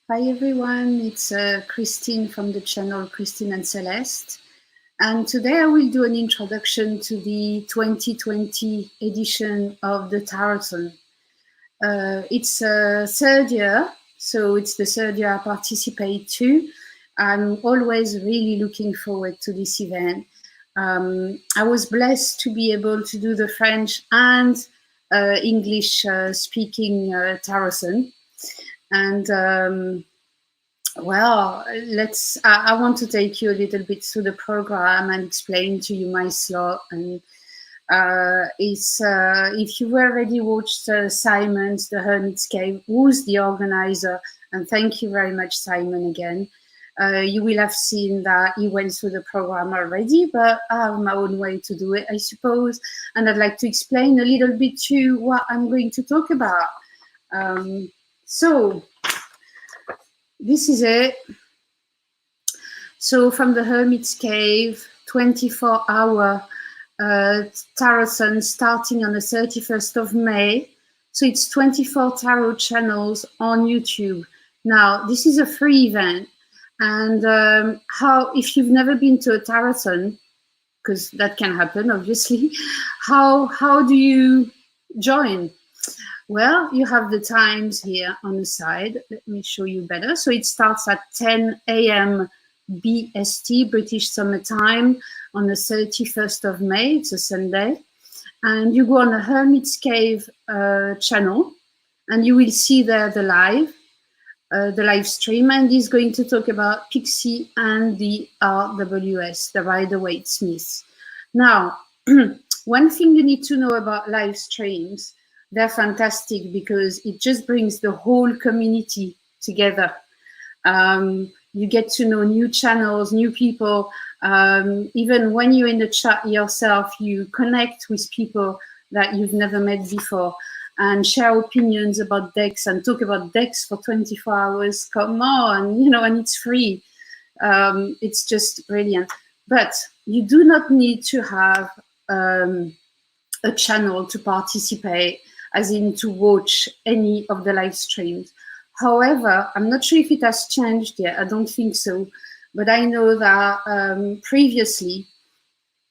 Hi everyone, it's Christine from the channel Christine and Celeste. And today I will do an introduction to the 2020 edition of the Tarot. It's a third year, so it's the third year I participate to. I'm always really looking forward to this event. I was blessed to be able to do the French and English speaking Tarot. And well, I want to take you a little bit through the program and explain to you my slot. And if you've already watched Simon's The Hermit's Cave, who's the organizer, and thank you very much, Simon, again. You will have seen that he went through the program already, but I have my own way to do it, I suppose. And I'd like to explain a little bit to you what I'm going to talk about. So this is it. So from the Hermit's Cave, 24-hour Tarot starting on the 31st of May. So it's 24 tarot channels on YouTube. Now, this is a free event. And if you've never been to a Tarot, because that can happen, obviously, how do you join? Well, you have the times here on the side. Let me show you better. So it starts at 10 a.m. BST, British Summer Time, on the 31st of May. It's a Sunday. And you go on the Hermit's Cave channel, and you will see there the live stream. And he's going to talk about Pixie and the RWS, the Rider-Waite-Smith. Now, one thing you need to know about live streams, they're fantastic because it just brings the whole community together. You get to know new channels, new people. Even when you're in the chat yourself, you connect with people that you've never met before and share opinions about decks and talk about decks for 24 hours. Come on, and it's free. It's just brilliant. But you do not need to have a channel to participate, as in to watch any of the live streams. However, I'm not sure if it has changed yet. I don't think so. But I know that previously,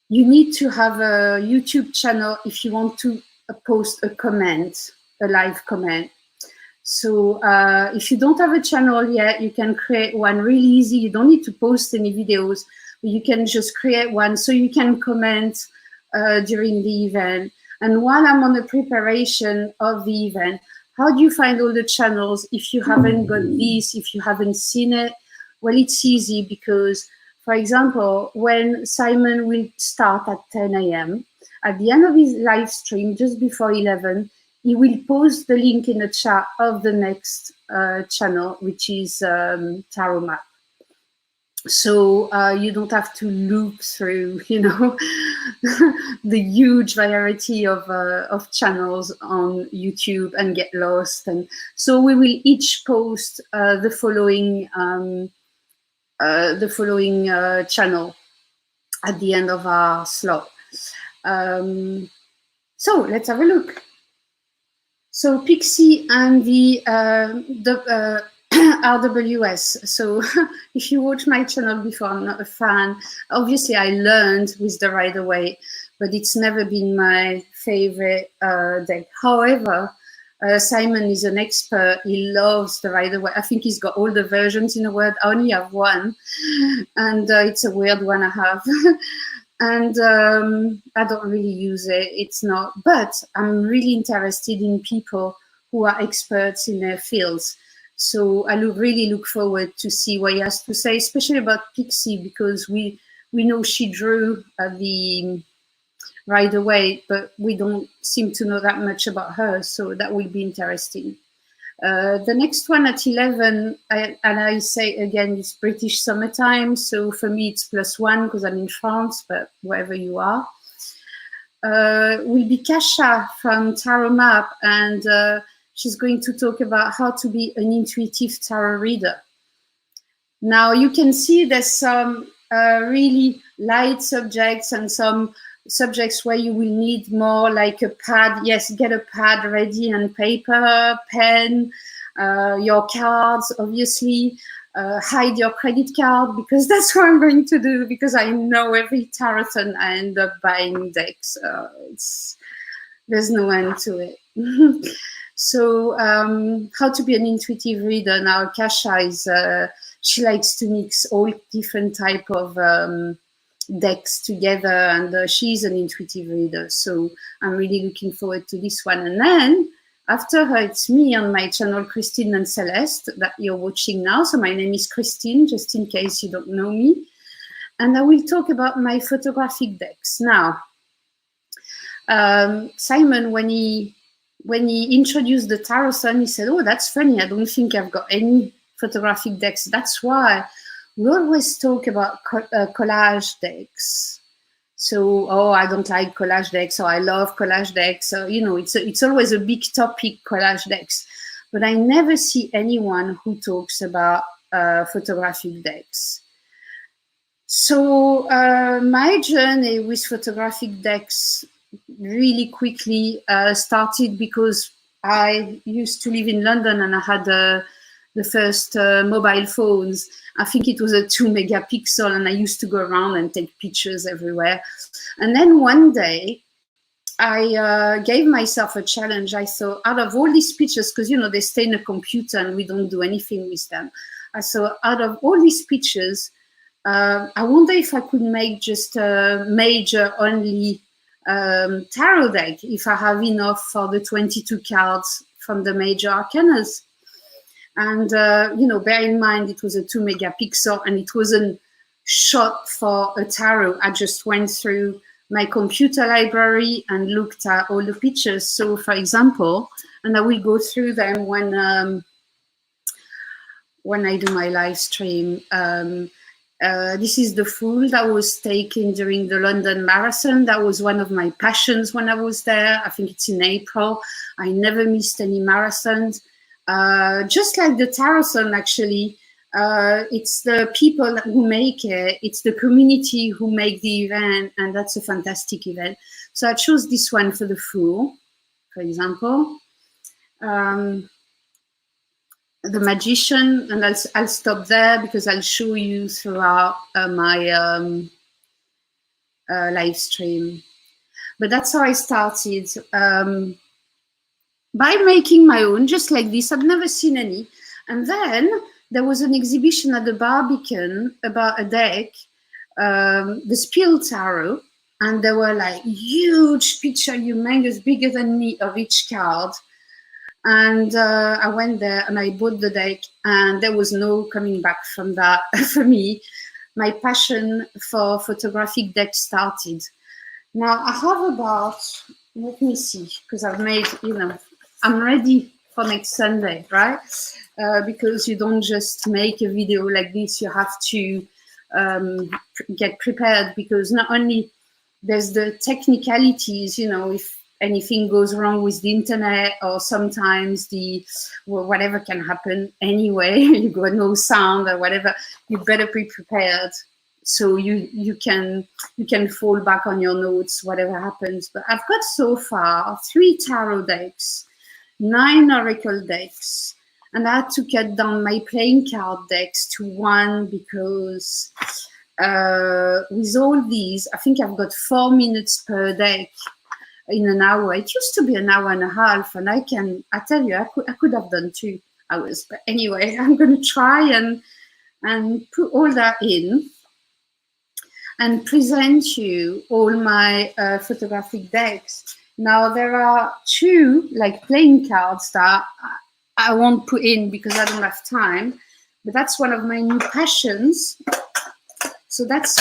you need to have a YouTube channel if you want to post a comment, a live comment. So if you don't have a channel yet, you can create one really easy. You don't need to post any videos. You can just create one so you can comment during the event. And while I'm on the preparation of the event, how do you find all the channels if you haven't got this, if you haven't seen it? Well, it's easy because, for example, when Simon will start at 10 a.m., at the end of his live stream, just before 11, he will post the link in the chat of the next channel, which is Tarot Map. So you don't have to loop through, the huge variety of channels on YouTube and get lost. And so we will each post the following channel at the end of our slot. So let's have a look. So Pixie and the RWS. So if you watch my channel before, I'm not a fan. Obviously, I learned with the Rider-Waite, but it's never been my favorite deck. However, Simon is an expert. He loves the Rider-Waite. I think he's got all the versions in the world. I only have one, and it's a weird one I have. And I don't really use it. It's not, but I'm really interested in people who are experts in their fields. So I really look forward to see what he has to say, especially about Pixie, because we know she drew the Rider-Waite, but we don't seem to know that much about her. So that will be interesting. The next one at 11, and I say again, it's British summertime. So for me, it's +1 because I'm in France, but wherever you are, will be Kasha from Tarot Map, and she's going to talk about how to be an intuitive tarot reader. Now you can see there's some really light subjects and some subjects where you will need more like a pad. Yes, get a pad ready and paper, pen. your cards, obviously. Hide your credit card, because that's what I'm going to do, because I know every tarot I end up buying decks. There's no end to it. So how to be an intuitive reader. Now, Kasha is, she likes to mix all different type of decks together, and she's an intuitive reader. So I'm really looking forward to this one. And then after her, it's me on my channel, Christine and Celeste, that you're watching now. So my name is Christine, just in case you don't know me. And I will talk about my photographic decks. Now, Simon, when he introduced the tarot sun, he said, "Oh, that's funny. I don't think I've got any photographic decks." That's why we always talk about collage decks. So, oh, I don't like collage decks, or I love collage decks. So, you know, it's always a big topic, collage decks. But I never see anyone who talks about photographic decks. So my journey with photographic decks really quickly started because I used to live in London, and I had the first mobile phones. I think it was a 2 megapixel, and I used to go around and take pictures everywhere. And then one day I gave myself a challenge. I thought, out of all these pictures, because, you know, they stay in a computer and we don't do anything with them. I thought, out of all these pictures, I wonder if I could make just a major only tarot deck, if I have enough for the 22 cards from the major arcanas. And, you know, bear in mind, it was a 2 megapixel, and it wasn't shot for a tarot. I just went through my computer library and looked at all the pictures. So, for example, and I will go through them when I do my live stream. This is the Fool that was taken during the London Marathon. That was one of my passions when I was there. I think it's in April. I never missed any marathons. Just like the Tarathon, actually, it's the people who make it. It's the community who make the event, and that's a fantastic event. So I chose this one for the Fool, for example. The Magician, and I'll stop there because I'll show you throughout my live stream. But that's how I started, by making my own, just like this. I've never seen any. And then there was an exhibition at the Barbican about a deck, the Spiel Tarot, and there were like huge picture, humongous, bigger than me, of each card. And I went there and I bought the deck, and there was no coming back from that for me. My passion for photographic decks started. Now I have about, let me see, because I've made, you know, I'm ready for next Sunday, right? Because you don't just make a video like this, you have to get prepared, because not only there's the technicalities, you know, if anything goes wrong with the internet, or sometimes whatever can happen anyway, you got no sound or whatever, you better be prepared, so you can fall back on your notes, whatever happens. But I've got so far 3 tarot decks, 9 oracle decks, and I had to cut down my playing card decks to 1 because with all these, I think I've got 4 minutes per deck in an hour. It used to be an hour and a half, and I tell you, I could have done 2 hours. But anyway, I'm going to try and put all that in and present you all my photographic decks. Now there are 2 like playing cards that I won't put in because I don't have time, but that's one of my new passions. So that's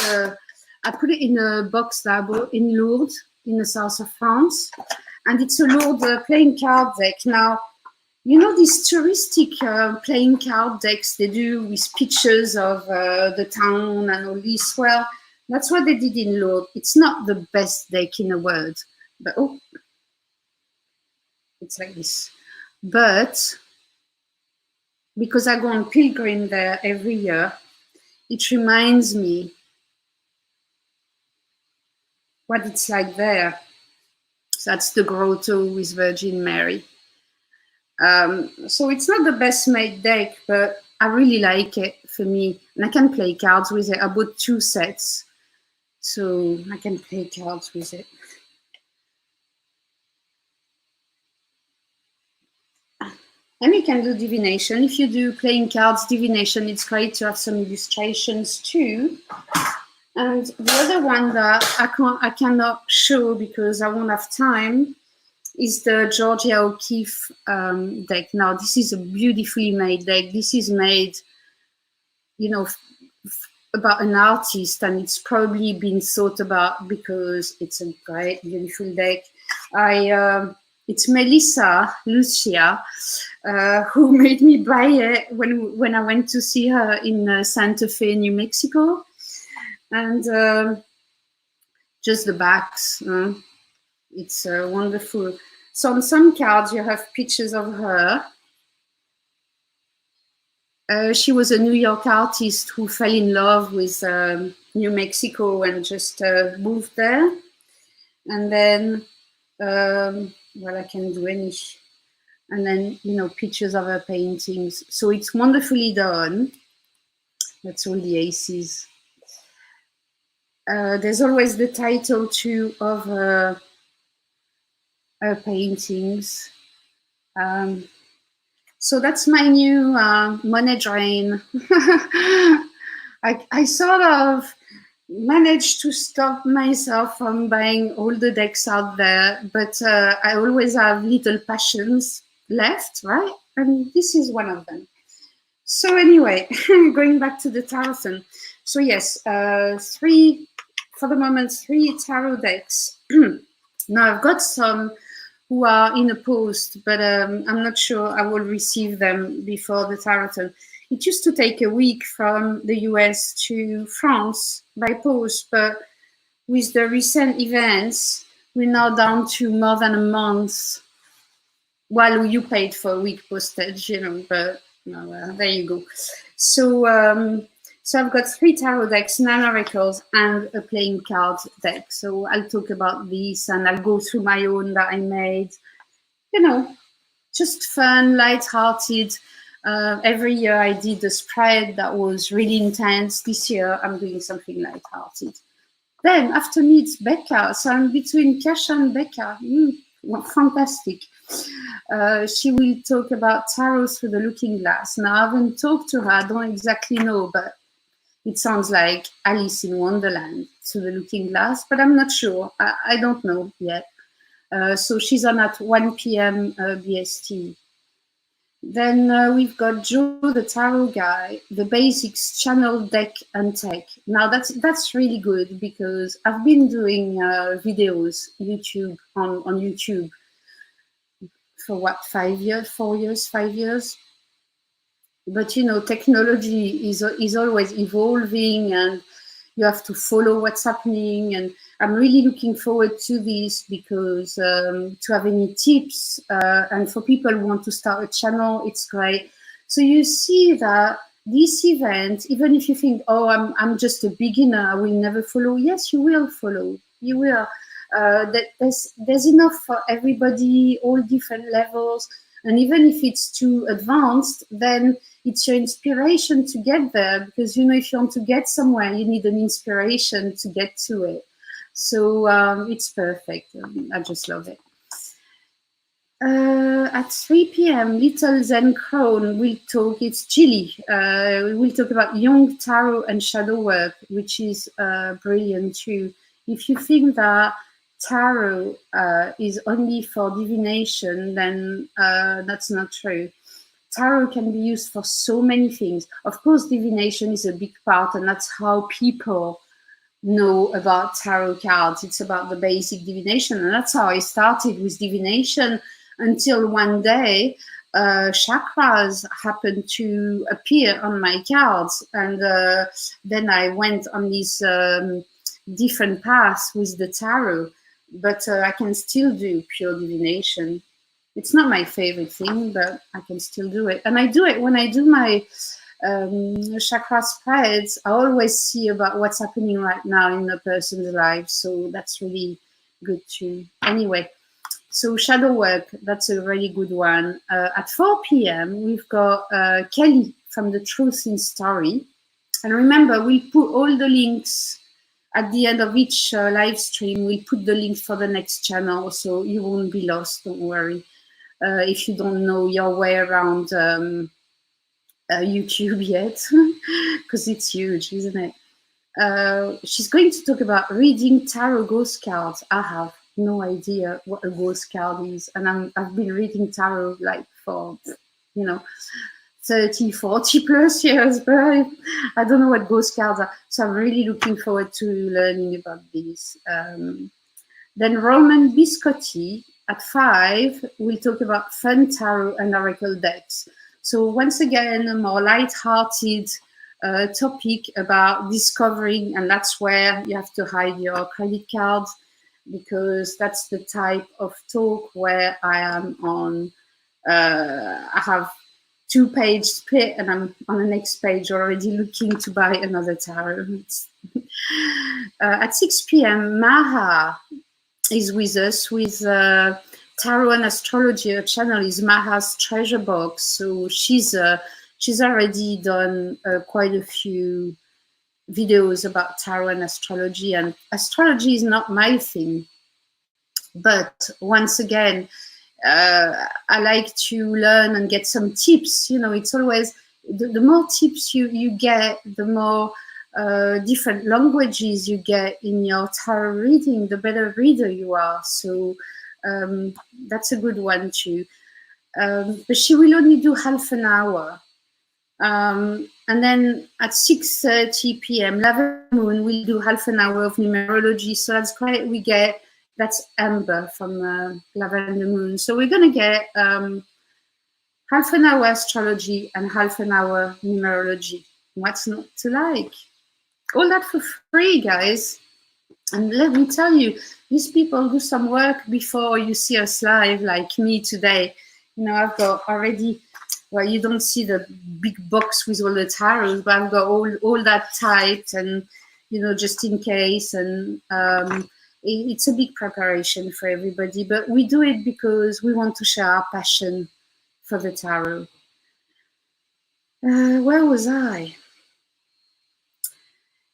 I put it in a box that I bought in Lourdes, in the south of France, and it's a Lourdes playing card deck. Now, you know these touristic playing card decks they do with pictures of the town and all this? Well, that's what they did in Lourdes. It's not the best deck in the world, but oh, it's like this. But because I go on pilgrim there every year, it reminds me what it's like there. So that's the grotto with Virgin Mary. So it's not the best made deck, but I really like it for me. And I can play cards with it. I bought 2 sets, so I can play cards with it. And you can do divination. If you do playing cards, divination, it's great to have some illustrations too. And the other one that I cannot show because I won't have time is the Georgia O'Keeffe deck. Now, this is a beautifully made deck. This is made, you know, about an artist, and it's probably been thought about because it's a great, beautiful deck. It's Melissa Lucia who made me buy it when I went to see her in Santa Fe, New Mexico, and just the backs. It's wonderful. So on some cards you have pictures of her. She was a New York artist who fell in love with New Mexico and just moved there. And then, well, I can do any. And then, you know, pictures of her paintings. So it's wonderfully done. That's all the aces. There's always the title too of her paintings. So that's my new money drain. I sort of managed to stop myself from buying all the decks out there, but I always have little passions left, right? And this is one of them. So anyway, going back to the tarot. So yes, 3, for the moment, 3 tarot decks. Now I've got some who are in a post, but I'm not sure I will receive them before the tarot. It used to take a week from the US to France by post, but with the recent events, we're now down to more than a month. Well, you paid for a week postage, you know, but no, there you go. So, so I've got 3 tarot decks, 9 oracles, and a playing card deck. So I'll talk about this, and I'll go through my own that I made. You know, just fun, light-hearted. Every year I did a spread that was really intense. This year I'm doing something light-hearted. Then after me it's Becca. So I'm between Kesha and Becca. Well, fantastic. She will talk about tarot through the looking glass. Now I haven't talked to her. I don't exactly know, but it sounds like Alice in Wonderland through the looking glass, but I'm not sure. I don't know yet. So she's on at 1 p.m. BST. Then we've got Joe, the tarot guy, the basics, channel, deck, and tech. Now that's really good because I've been doing videos on YouTube for what, 5 years, 4 years, 5 years. But you know, technology is always evolving, and you have to follow what's happening. And I'm really looking forward to this because to have any tips and for people who want to start a channel, it's great. So you see that this event, even if you think, oh, I'm just a beginner, I will never follow. Yes, you will follow. You will. There's enough for everybody, all different levels. And even if it's too advanced, then it's your inspiration to get there, because you know, if you want to get somewhere, you need an inspiration to get to it. So it's perfect. I just love it. At 3 p.m., Little Zen Crone will talk. It's Chili. We'll talk about Jung, tarot, and shadow work, which is brilliant too. If you think that tarot is only for divination, then that's not true. Tarot can be used for so many things. Of course, divination is a big part, and that's how people know about tarot cards. It's about the basic divination, and that's how I started with divination until one day chakras happened to appear on my cards, and then I went on this different path with the tarot. But I can still do pure divination. It's not my favorite thing, but I can still do it. And I do it when I do my chakra spreads. I always see about what's happening right now in a person's life. So that's really good too. Anyway, So shadow work, that's a really good one. At 4 p.m., we've got Kelly from the Truth in Story. And remember, we'll put all the links at the end of each live stream. We'll put the links for the next channel, so you won't be lost, don't worry. If you don't know your way around YouTube yet, because it's huge, isn't it? She's going to talk about reading tarot ghost cards. I have no idea what a ghost card is, and I've been reading tarot like for 30, 40 plus years, but I don't know what ghost cards are. So I'm really looking forward to learning about these. Then Roman Biscotti at 5 will talk about fun tarot and oracle decks. So once again, a more light-hearted topic about discovering, and that's where you have to hide your credit cards, because that's the type of talk where I am on. I have 2-page split, and I'm on the next page already looking to buy another tarot. At 6 p.m., Maha is with us with tarot and astrology. Her channel is Maha's Treasure Box. So she's already done quite a few videos about tarot and astrology. And astrology is not my thing, but once again, I like to learn and get some tips. It's always the more tips you get, the more different languages you get in your tarot reading, the better reader you are. So that's a good one too. But she will only do half an hour. And then at 6:30 p.m., Lavender Moon will do half an hour of numerology. So that's great. That's Amber from Lavender Moon. So we're going to get half an hour astrology and half an hour numerology. What's not to like? All that for free, guys. And let me tell you, these people do some work before you see us live, like me today. I've got already, well, you don't see the big box with all the tarots, but I've got all that typed and, just in case. And it's a big preparation for everybody, but we do it because we want to share our passion for the tarot. Where was I?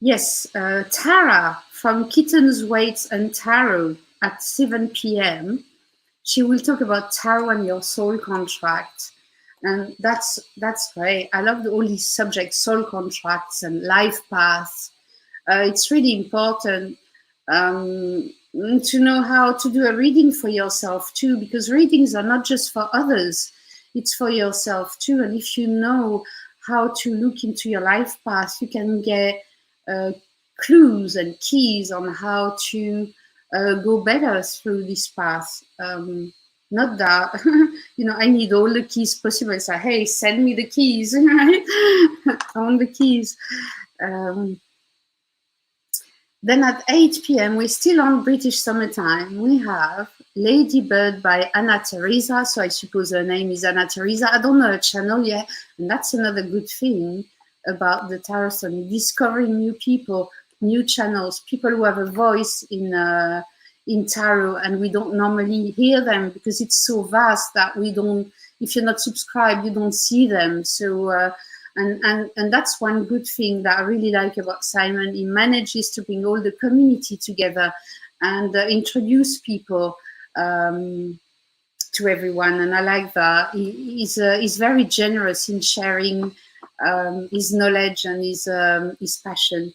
Yes, Tara from Kittens, Weights and Tarot at 7 p.m. She will talk about tarot and your soul contract. And that's great. I love all these subjects, soul contracts and life paths. It's really important to know how to do a reading for yourself too, because readings are not just for others, it's for yourself too. And if you know how to look into your life path, you can get clues and keys on how to go better through this path. Not that, I need all the keys possible. So, hey, send me the keys, right? I want the keys. Then at 8 p.m., we're still on British Summertime. We have Ladybird by Anna Teresa. So I suppose her name is Anna Teresa. I don't know her channel yet. And that's another good thing about the tarot and discovering new people, new channels, people who have a voice in tarot, and we don't normally hear them because it's so vast that we don't, if you're not subscribed, you don't see them. So and that's one good thing that I really like about Simon. He manages to bring all the community together and introduce people to everyone, and I like that. He's very generous in sharing his knowledge and his passion.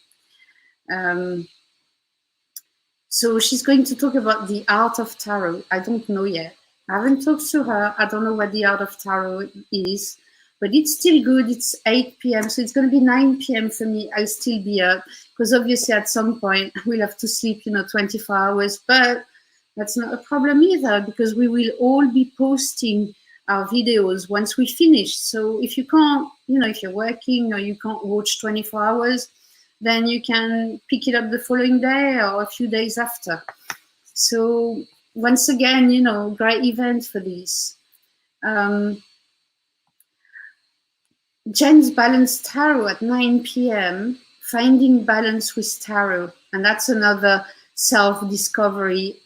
So she's going to talk about the art of tarot. I don't know yet. I haven't talked to her. I don't know what the art of tarot is, but it's still good. It's 8 p.m. So it's going to be 9 p.m. for me. I'll still be up because obviously at some point we'll have to sleep, 24 hours, but that's not a problem either because we will all be posting our videos once we finish. So if you can't, if you're working or you can't watch 24 hours, then you can pick it up the following day or a few days after. So once again, great event for this. Jen's Balanced Tarot at 9 p.m. Finding Balance with Tarot. And that's another self-discovery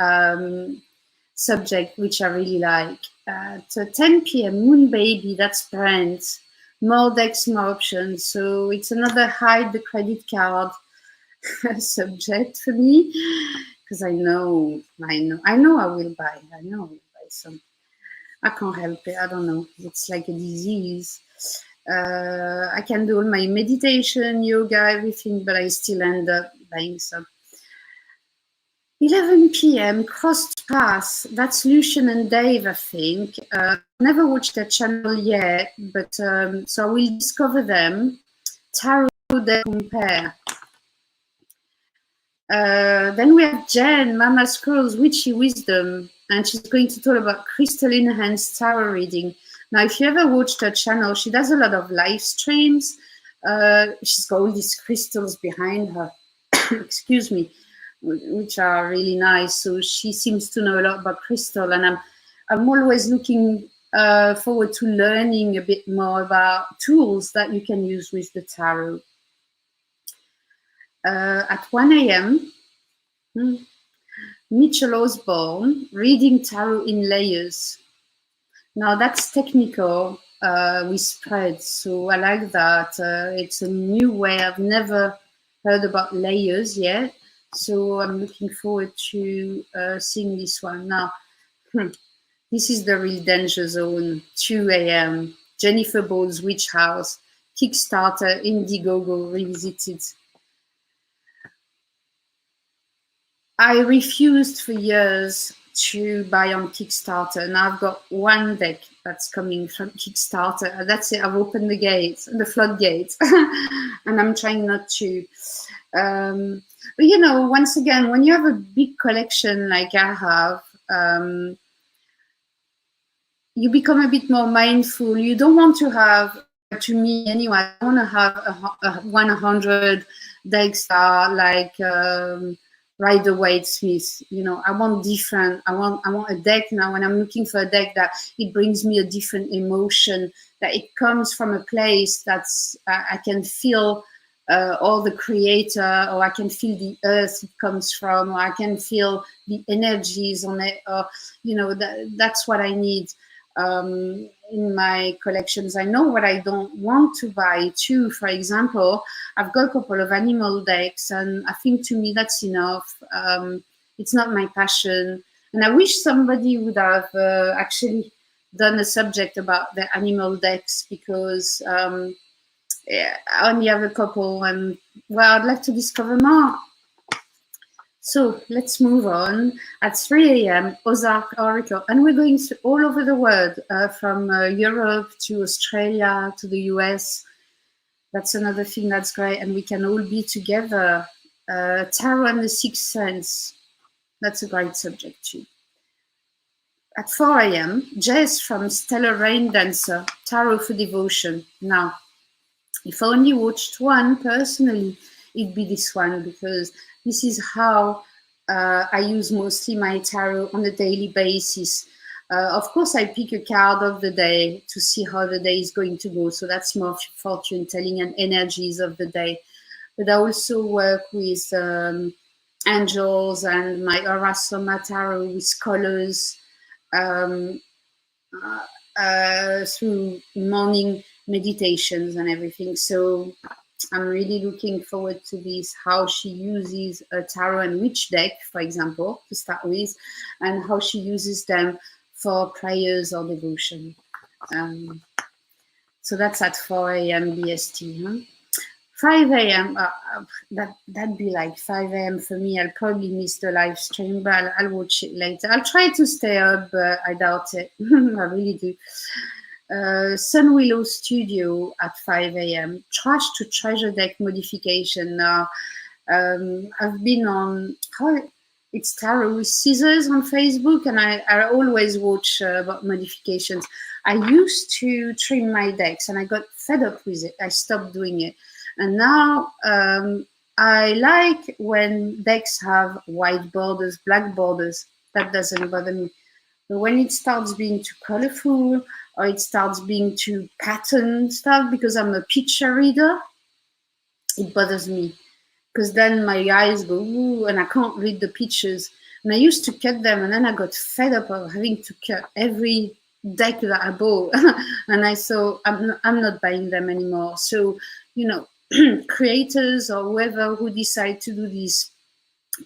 subject, which I really like. At 10 p.m., Moon Baby, that's Brent. More decks, more options. So it's another hide the credit card subject for me, because I know I will buy. I know I will buy some. I can't help it. I don't know. It's like a disease. I can do all my meditation, yoga, everything, but I still end up buying some. 11 p.m. Crossed Paths. That's Lucian and Dave, I think. Never watched their channel yet, but so I will discover them. Tarot de Compare. Then we have Jen, Mama Scrolls Witchy Wisdom, and she's going to talk about crystal enhanced tarot reading. Now, if you ever watched her channel, she does a lot of live streams. She's got all these crystals behind her, excuse me, which are really nice. So she seems to know a lot about crystal, and I'm always looking forward to learning a bit more about tools that you can use with the tarot. At 1 a.m., Mitchell Osborne, reading tarot in layers. Now that's technical with spreads, so I like that. It's a new way. I've never heard about layers yet, so I'm looking forward to seeing this one. Now, this is the real danger zone. 2 a.m. Jennifer Bowles' Witch House, Kickstarter, Indiegogo revisited. I refused for years to buy on Kickstarter, and I've got one deck that's coming from Kickstarter. That's it. I've opened the gates, the floodgates, and I'm trying not to. But you know, once again, when you have a big collection like I have, you become a bit more mindful. You don't want to have, to me anyway, I don't want to have 100 decks that are like Rider-Waite-Smith. You know, I want different. I want a deck now. When I'm looking for a deck, that it brings me a different emotion. That it comes from a place that's I can feel or the creator, or I can feel the earth it comes from, or I can feel the energies on it, or you know, that's what I need in my collections. I know what I don't want to buy too. For example, I've got a couple of animal decks, and I think to me that's enough. It's not my passion, and I wish somebody would have actually done a subject about the animal decks, because yeah, I only have a couple, and well, I'd like to discover more. So let's move on. At 3 a.m., Ozark Oracle, and we're going all over the world, from Europe to Australia to the US. That's another thing that's great, and we can all be together. Tarot and the Sixth Sense, that's a great subject too. At 4 a.m., Jess from Stellar Rain Dancer, Tarot for Devotion. Now, if I only watched one personally, it'd be this one, because this is how I use mostly my tarot on a daily basis. Of course, I pick a card of the day to see how the day is going to go. So that's more fortune telling and energies of the day. But I also work with angels and my Aura Soma tarot with colors through morning meditations and everything. So I'm really looking forward to this, how she uses a tarot and witch deck, for example, to start with, and how she uses them for prayers or devotion. So that's at 4 a.m. BST. Huh? 5 a.m. That'd be like 5 a.m. for me. I'll probably miss the live stream, but I'll watch it later. I'll try to stay up, but I doubt it. I really do. Sun Willow Studio at 5 a.m. Trash to Treasure deck modification. Now, I've been on it's Tarot with Scissors on Facebook, and I always watch about modifications. I used to trim my decks, and I got fed up with it. I stopped doing it, and now I like when decks have white borders, black borders. That doesn't bother me. But when it starts being too colorful, or it starts being too pattern stuff, because I'm a picture reader, it bothers me, because then my eyes go, ooh, and I can't read the pictures. And I used to cut them, and then I got fed up of having to cut every deck that I bought. And I thought, I'm not buying them anymore. So, you know, creators or whoever who decide to do these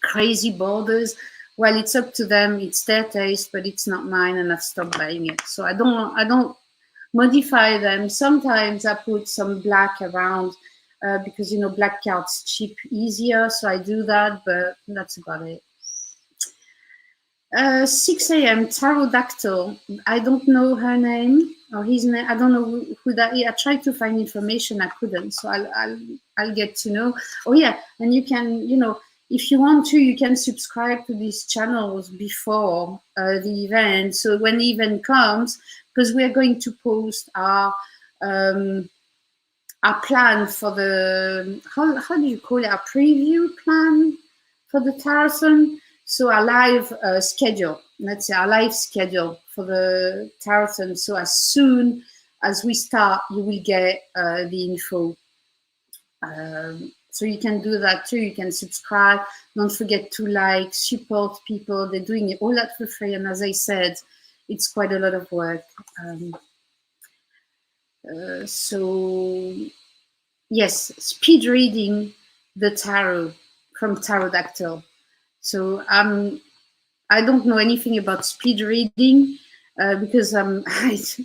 crazy borders, well, it's up to them. It's their taste, but it's not mine, and I've stopped buying it. So I don't modify them. Sometimes I put some black around because, you know, black card's cheap, easier. So I do that, but that's about it. 6 a.m. Pterodactyl. I don't know her name or his name. I don't know who that is. I tried to find information. I couldn't. So I'll get to know. Oh yeah, and you can, you know, if you want to, you can subscribe to these channels before the event. So when the event comes, because we're going to post our plan for the, how do you call it? Our preview plan for the Tarathon. So our live schedule, let's say our live schedule for the Tarathon. So as soon as we start, you will get the info. So you can do that too. You can subscribe. Don't forget to like, support people. They're doing it all that for free. And as I said, it's quite a lot of work. So yes, speed reading the tarot from Pterodactyl. So I don't know anything about speed reading because as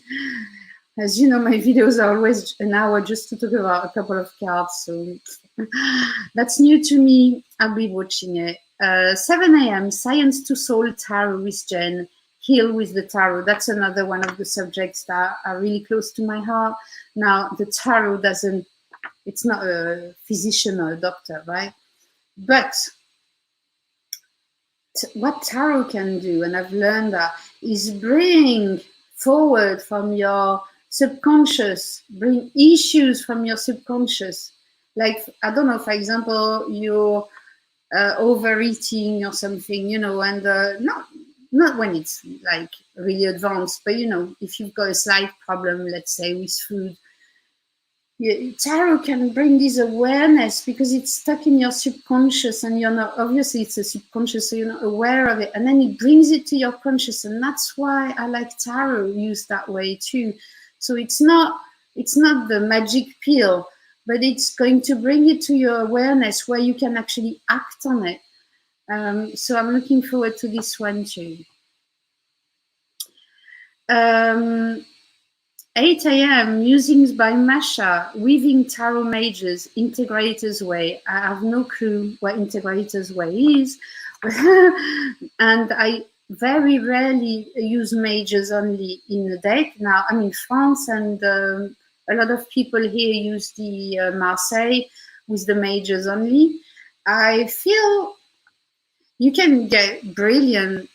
you know, my videos are always an hour just to talk about a couple of cards. So that's new to me. I'll be watching it. 7 a.m. Science to Soul Tarot with Jen. Heal with the Tarot. That's another one of the subjects that are really close to my heart. Now, the Tarot doesn't, it's not a physician or a doctor, right? But what tarot can do, and I've learned that, is bring forward from your subconscious, bring issues from your subconscious. Like, I don't know, for example, you're overeating or something, you know, and not when it's like really advanced, but, you know, if you've got a slight problem, let's say with food, tarot can bring this awareness because it's stuck in your subconscious and you're not, obviously it's a subconscious, so you're not aware of it, and then it brings it to your conscious. And that's why I like tarot used that way too. So it's not the magic pill, but it's going to bring it to your awareness where you can actually act on it. So I'm looking forward to this one too. 8 a.m. Musings by Masha, Weaving Tarot Mages, Integrator's Way. I have no clue what Integrator's Way is. And I very rarely use mages only in the deck. Now, I'm in France, and a lot of people here use the Marseille with the mages only. I feel you can get brilliant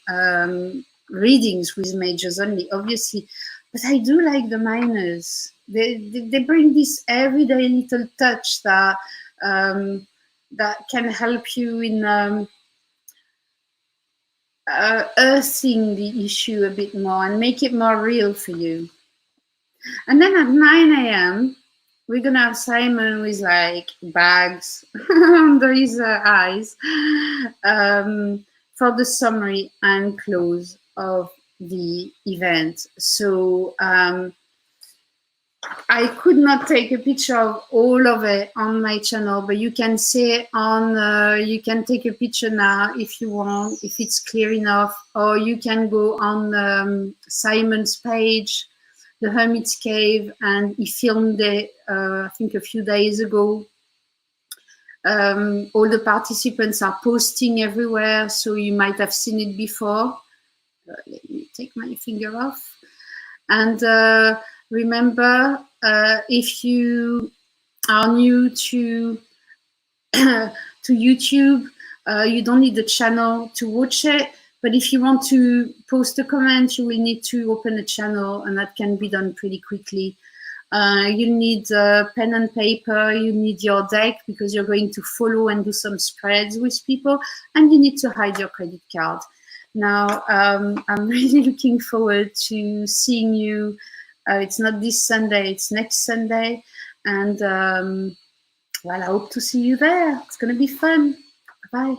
readings with mages only, obviously. But I do like the minors. They bring this everyday little touch that that can help you in earthing the issue a bit more and make it more real for you. And then at 9 a.m., we're gonna have Simon with like bags under his eyes for the summary and close of the event. So I could not take a picture of all of it on my channel, but you can see on, you can take a picture now if you want, if it's clear enough, or you can go on Simon's page, The Hermit's Cave, and he filmed it, I think a few days ago. All the participants are posting everywhere, so you might have seen it before. Let me take my finger off. And remember, if you are new to to YouTube, you don't need the channel to watch it. But if you want to post a comment, you will need to open a channel, and that can be done pretty quickly. You need pen and paper, you need your deck because you're going to follow and do some spreads with people, and you need to hide your credit card. Now, I'm really looking forward to seeing you. It's not this Sunday, it's next Sunday. And well, I hope to see you there. It's going to be fun. Bye.